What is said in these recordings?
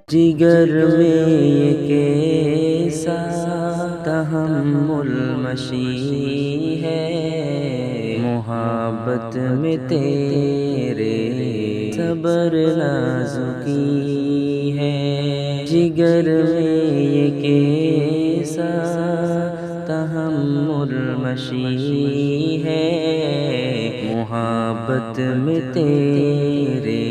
جگر میں یہ کیسا تحمل مشی ہے، محبت میں تیرے صبر نازکی ہے۔ جگر میں یہ کیسا تحمل مشی ہے، محبت میں تیرے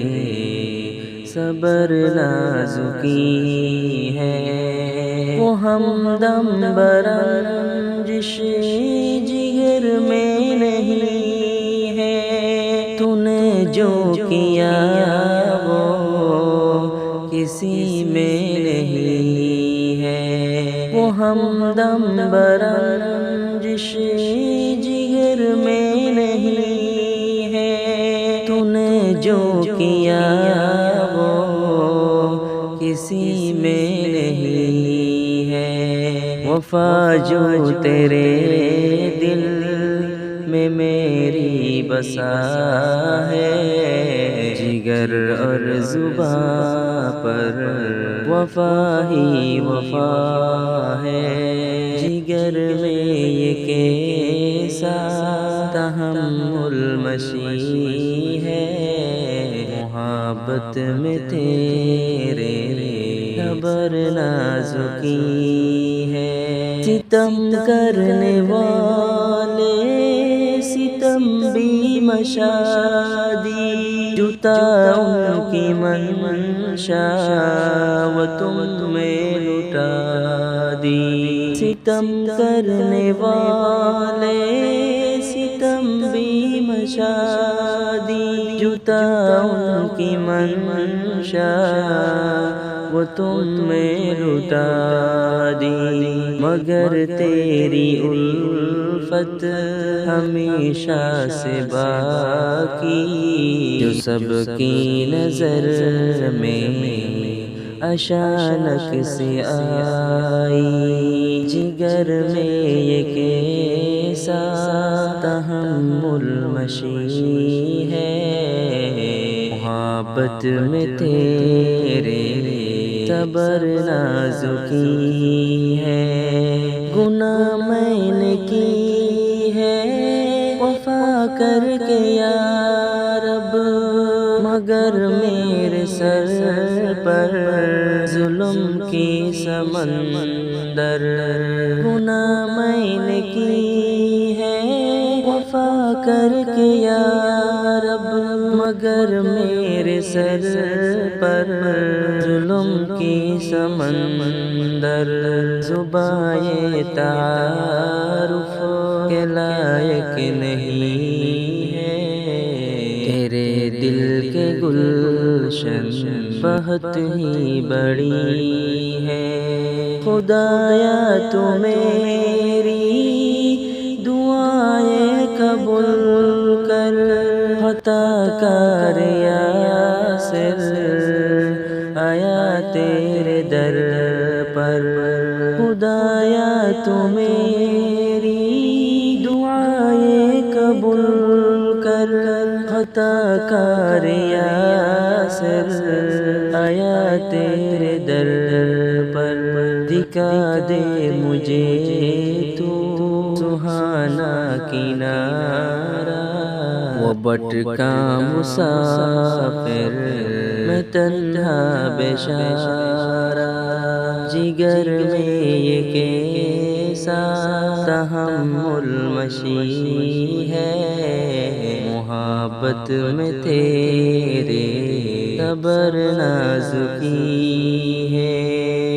صبر نازکی ہے۔ وہ ہمدم برنجش جگر میں نہیں ہے، تو نے جو کیا وہ کسی میں نہیں ہے۔ وہ ہمدم برنجش جگر میں نہیں ہے، تو نے جو کیا کسی میں نہیں ہے۔ وفا جو تیرے دل میں میری بسا ہے، جگر اور زباں پر وفا ہی وفا ہے۔ جگر میں یہ کیسا تحمل مشی ہے، محبت میں تیرے صبر نازکی ہے۔ ستم کرنے والے ستم بھی مشادی، جوتا ان کی منشا و تم میں لٹا دی۔ ستم کرنے والے ستم بھی مشادی، جوتا ان کی منشا وہ تم میں لٹا دی۔ مگر تیری الفت ہمیشہ سے باقی، جو سب کی نظر میں اچانک سے آئی۔ جگر میں یہ کیسا تحمل مشی ہے، محبت میں تیرے صبر نازکی ہے۔ گناہ میں نے کی ہے وفا کر کے یا رب، مگر میرے سر پر ظلم کی سمندر۔ گناہ میں نے کی ہے وفا کر کے یا رب، مگر میرے سر پر ظلم کی سمندر۔ زبان تعارف کے لائق نہیں ہے، تیرے دل کے گلشن بہت ہی بڑی ہے۔ خدایا تو میری دعائیں قبول کر، خطا کار یاسر آیا تیرے در پر۔ خدایا تو میری دعائیں قبول کر، خطا کار یاسر آیا تیرے در پر۔ دکھا دے مجھے تو سہانا کنارہ، وہ بٹ کا مسافر میں تنہا بیچارہ۔ جگر میں یہ کیسا تحمل مشی ہے، محبت میں تیرے صبر نازکی ہے۔